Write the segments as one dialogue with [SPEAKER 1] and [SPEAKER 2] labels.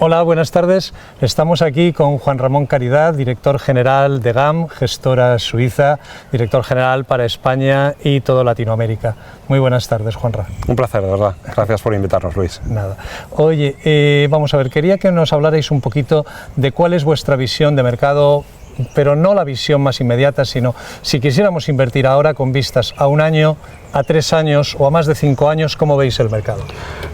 [SPEAKER 1] Hola, buenas tardes. Estamos aquí con Juan Ramón Caridad, director general de GAM, gestora suiza, director general para España y todo Latinoamérica. Muy buenas tardes, Juanra.
[SPEAKER 2] Un placer, de verdad. Gracias por invitarnos, Luis.
[SPEAKER 1] Nada. Oye, vamos a ver, quería que nos hablarais un poquito de cuál es vuestra visión de mercado, pero no la visión más inmediata, sino si quisiéramos invertir ahora con vistas a un año, a 3 años o a más de 5 años, ¿cómo veis el mercado?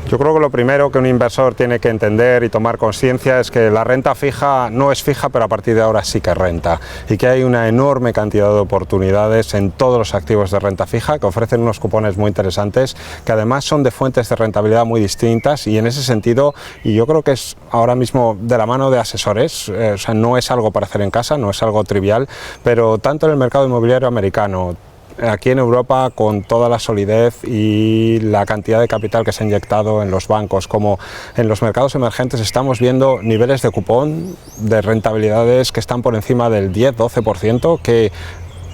[SPEAKER 2] Yo creo que lo primero que un inversor tiene que entender y tomar conciencia es que la renta fija no es fija, pero a partir de ahora sí que renta, y que hay una enorme cantidad de oportunidades en todos los activos de renta fija que ofrecen unos cupones muy interesantes, que además son de fuentes de rentabilidad muy distintas, y en ese sentido, y yo creo que es ahora mismo de la mano de asesores, o sea, no es algo para hacer en casa, no es algo trivial, pero tanto en el mercado inmobiliario americano, aquí en Europa, con toda la solidez y la cantidad de capital que se ha inyectado en los bancos como en los mercados emergentes, estamos viendo niveles de cupón, de rentabilidades que están por encima del 10-12%, que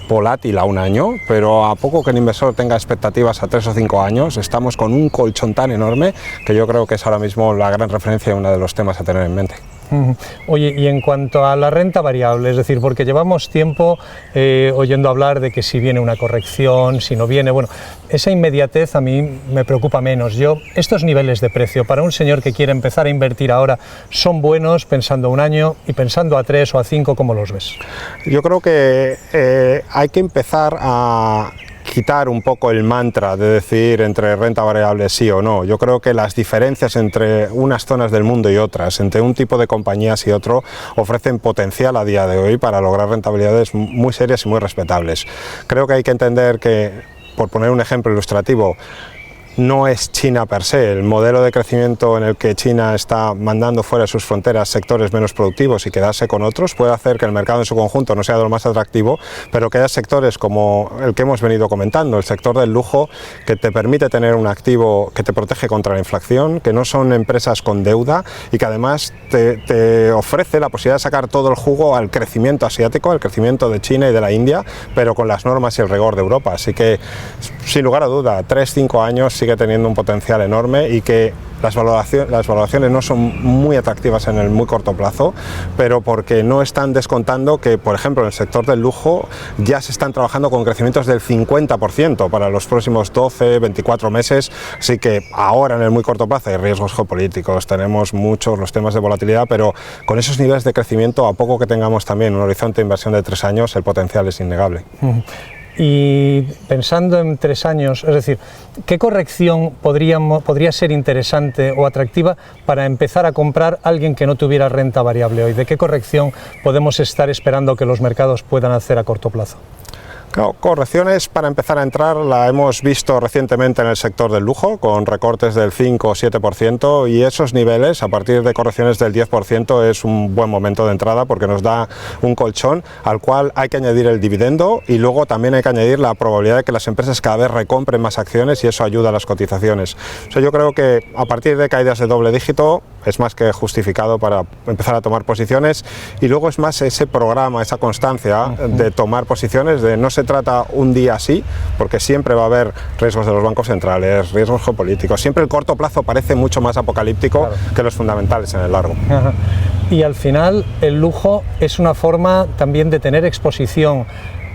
[SPEAKER 2] volátil a un año, pero a poco que el inversor tenga expectativas a 3 o 5 años, estamos con un colchón tan enorme que yo creo que es ahora mismo la gran referencia y uno de los temas a tener en mente.
[SPEAKER 1] Oye, y en cuanto a la renta variable, es decir, porque llevamos tiempo oyendo hablar de que si viene una corrección, si no viene, bueno, esa inmediatez a mí me preocupa menos. Estos niveles de precio para un señor que quiere empezar a invertir ahora, ¿son buenos pensando a un año y pensando a 3 o a 5, cómo los ves?
[SPEAKER 2] Yo creo que hay que empezar a quitar un poco el mantra de decir entre renta variable sí o no. Yo creo que las diferencias entre unas zonas del mundo y otras, entre un tipo de compañías y otro, ofrecen potencial a día de hoy para lograr rentabilidades muy serias y muy respetables. Creo que hay que entender que, por poner un ejemplo ilustrativo, no es China per se, el modelo de crecimiento en el que China está mandando fuera de sus fronteras sectores menos productivos y quedarse con otros puede hacer que el mercado en su conjunto no sea de lo más atractivo, pero que haya sectores como el que hemos venido comentando, el sector del lujo, que te permite tener un activo que te protege contra la inflación, que no son empresas con deuda y que además te ofrece la posibilidad de sacar todo el jugo al crecimiento asiático, al crecimiento de China y de la India, pero con las normas y el rigor de Europa. Así que, sin lugar a duda, 3-5 años sigue teniendo un potencial enorme, y que las valoraciones no son muy atractivas en el muy corto plazo, pero porque no están descontando que, por ejemplo, en el sector del lujo ya se están trabajando con crecimientos del 50% para los próximos 12-24 meses, así que ahora en el muy corto plazo hay riesgos geopolíticos, tenemos muchos los temas de volatilidad, pero con esos niveles de crecimiento, a poco que tengamos también un horizonte de inversión de 3 años, el potencial es innegable.
[SPEAKER 1] Y pensando en 3 años, es decir, ¿qué corrección podría ser interesante o atractiva para empezar a comprar alguien que no tuviera renta variable hoy? ¿De qué corrección podemos estar esperando que los mercados puedan hacer a corto plazo?
[SPEAKER 2] Claro, correcciones para empezar a entrar la hemos visto recientemente en el sector del lujo, con recortes del 5 o 7%, y esos niveles, a partir de correcciones del 10%, es un buen momento de entrada porque nos da un colchón al cual hay que añadir el dividendo, y luego también hay que añadir la probabilidad de que las empresas cada vez recompren más acciones, y eso ayuda a las cotizaciones. O sea, yo creo que a partir de caídas de doble dígito es más que justificado para empezar a tomar posiciones, y luego es más ese programa, esa constancia de tomar posiciones, de no se trata un día así, porque siempre va a haber riesgos de los bancos centrales, riesgos geopolíticos, siempre el corto plazo parece mucho más apocalíptico que los fundamentales en el largo.
[SPEAKER 1] Y al final el lujo es una forma también de tener exposición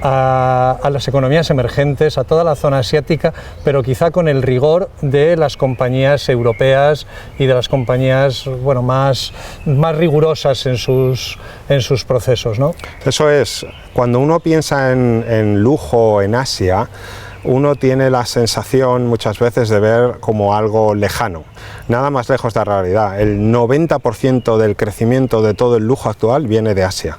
[SPEAKER 1] a las economías emergentes, a toda la zona asiática, pero quizá con el rigor de las compañías europeas y de las compañías, bueno, más rigurosas en sus procesos, ¿no?
[SPEAKER 2] Eso es, cuando uno piensa en lujo en Asia, uno tiene la sensación muchas veces de ver como algo lejano, nada más lejos de la realidad. El 90% del crecimiento de todo el lujo actual viene de Asia.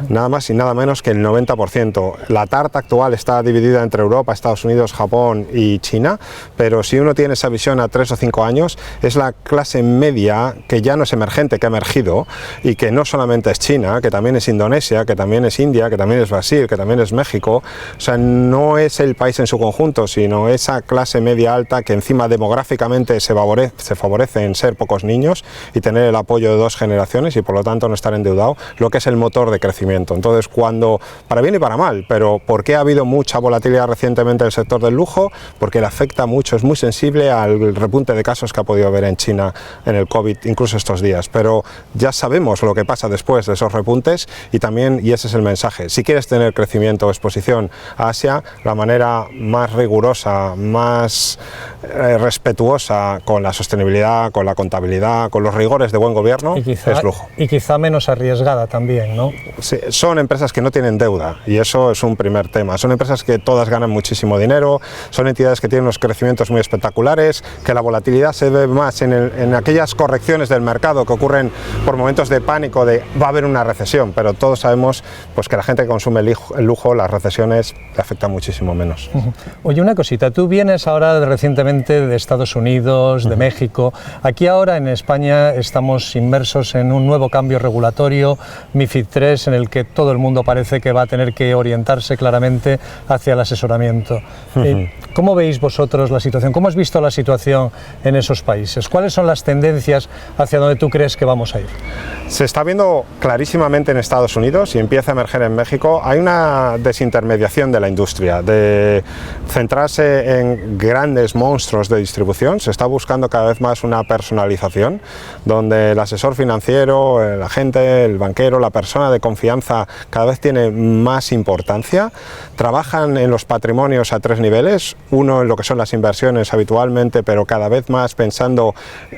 [SPEAKER 2] Nada más y nada menos que el 90%. La tarta actual está dividida entre Europa, Estados Unidos, Japón y China, pero si uno tiene esa visión a 3 o 5 años, es la clase media que ya no es emergente, que ha emergido, y que no solamente es China, que también es Indonesia, que también es India, que también es Brasil, que también es México. O sea, no es el país en su conjunto, sino esa clase media alta que encima demográficamente se favorece en ser pocos niños y tener el apoyo de 2 generaciones y por lo tanto no estar endeudado, lo que es el motor de crecimiento. Entonces, cuando, para bien y para mal, pero ¿por qué ha habido mucha volatilidad recientemente en el sector del lujo? Porque le afecta mucho, es muy sensible al repunte de casos que ha podido haber en China en el COVID, incluso estos días, pero ya sabemos lo que pasa después de esos repuntes y también, y ese es el mensaje, si quieres tener crecimiento o exposición a Asia, la manera más rigurosa, más respetuosa con la sostenibilidad, con la contabilidad, con los rigores de buen gobierno, es lujo.
[SPEAKER 1] Y quizá menos arriesgada también, ¿no?
[SPEAKER 2] Sí, son empresas que no tienen deuda y eso es un primer tema. Son empresas que todas ganan muchísimo dinero, son entidades que tienen unos crecimientos muy espectaculares, que la volatilidad se ve más en aquellas correcciones del mercado que ocurren por momentos de pánico de va a haber una recesión, pero todos sabemos pues, que la gente que consume el lujo, las recesiones le afectan muchísimo menos.
[SPEAKER 1] Oye, una cosita, tú vienes ahora recientemente de Estados Unidos, de México. Aquí ahora en España estamos inmersos en un nuevo cambio regulatorio, MiFID III, en el que todo el mundo parece que va a tener que orientarse claramente hacia el asesoramiento. ¿Cómo veis vosotros la situación? ¿Cómo has visto la situación en esos países? ¿Cuáles son las tendencias hacia donde tú crees que vamos a ir?
[SPEAKER 2] Se está viendo clarísimamente en Estados Unidos y empieza a emerger en México. Hay una desintermediación de la industria, de centrarse en grandes monstruos de distribución. Se está buscando cada vez más una personalización, donde el asesor financiero, el agente, el banquero, la persona de confianza cada vez tiene más importancia. Trabajan en los patrimonios a 3 niveles, uno en lo que son las inversiones habitualmente, pero cada vez más pensando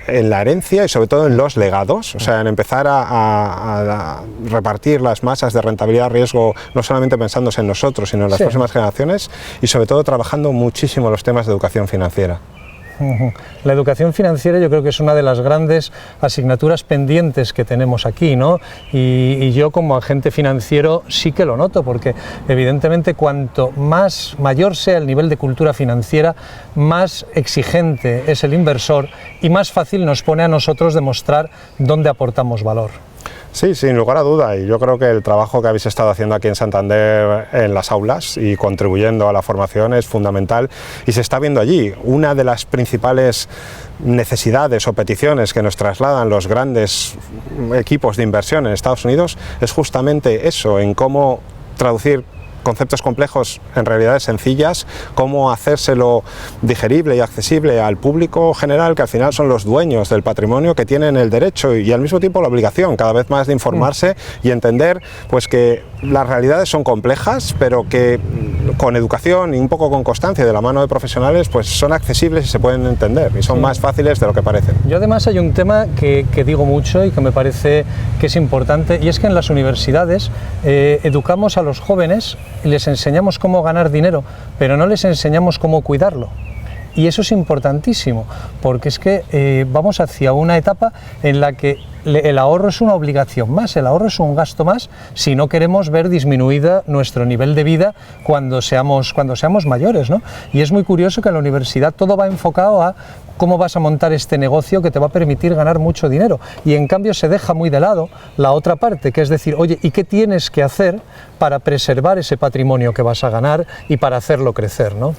[SPEAKER 2] en la herencia y sobre todo en los legados, o sea, en empezar a repartir las masas de rentabilidad-riesgo, no solamente pensándose en nosotros, sino en las próximas generaciones y sobre todo trabajando muchísimo los temas de educación financiera.
[SPEAKER 1] La educación financiera yo creo que es una de las grandes asignaturas pendientes que tenemos aquí, ¿no? Y yo como agente financiero sí que lo noto, porque evidentemente cuanto mayor sea el nivel de cultura financiera, más exigente es el inversor y más fácil nos pone a nosotros demostrar dónde aportamos valor.
[SPEAKER 2] Sí, sin lugar a duda, y yo creo que el trabajo que habéis estado haciendo aquí en Santander en las aulas y contribuyendo a la formación es fundamental y se está viendo allí. Una de las principales necesidades o peticiones que nos trasladan los grandes equipos de inversión en Estados Unidos es justamente eso, en cómo traducir conceptos complejos en realidades sencillas, cómo hacérselo digerible y accesible al público general, que al final son los dueños del patrimonio, que tienen el derecho y al mismo tiempo la obligación cada vez más de informarse y entender pues que las realidades son complejas, pero que con educación y un poco con constancia de la mano de profesionales pues son accesibles y se pueden entender y son más fáciles de lo que parecen.
[SPEAKER 1] Yo además hay un tema que digo mucho y que me parece que es importante, y es que en las universidades educamos a los jóvenes y les enseñamos cómo ganar dinero, pero no les enseñamos cómo cuidarlo. Y eso es importantísimo, porque es que vamos hacia una etapa en la que el ahorro es una obligación más, el ahorro es un gasto más, si no queremos ver disminuida nuestro nivel de vida cuando seamos mayores, ¿no? Y es muy curioso que en la universidad todo va enfocado a cómo vas a montar este negocio que te va a permitir ganar mucho dinero, y en cambio se deja muy de lado la otra parte, que es decir, oye, ¿y qué tienes que hacer para preservar ese patrimonio que vas a ganar y para hacerlo crecer, ¿no?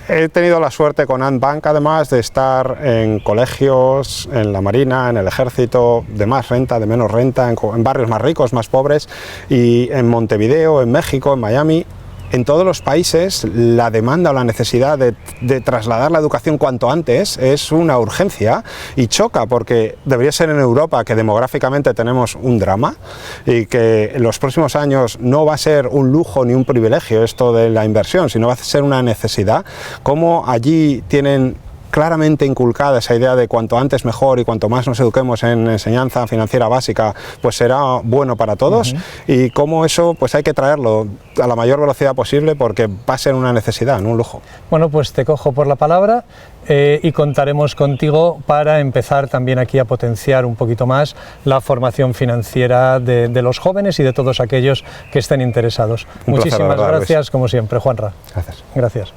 [SPEAKER 2] He tenido la suerte con Ant Bank, además, de estar en colegios, en la Marina, en el Ejército, de más renta, de menos renta, en barrios más ricos, más pobres, y en Montevideo, en México, en Miami. En todos los países la demanda o la necesidad de trasladar la educación cuanto antes es una urgencia y choca, porque debería ser en Europa, que demográficamente tenemos un drama y que en los próximos años no va a ser un lujo ni un privilegio esto de la inversión, sino va a ser una necesidad. Como allí tienen claramente inculcada esa idea de cuanto antes mejor y cuanto más nos eduquemos en enseñanza financiera básica, pues será bueno para todos, y cómo eso pues hay que traerlo a la mayor velocidad posible porque va a ser una necesidad, no un lujo.
[SPEAKER 1] Bueno, pues te cojo por la palabra y contaremos contigo para empezar también aquí a potenciar un poquito más la formación financiera de los jóvenes y de todos aquellos que estén interesados. Muchísimas gracias, como siempre, Juanra.
[SPEAKER 2] Gracias.
[SPEAKER 1] Gracias.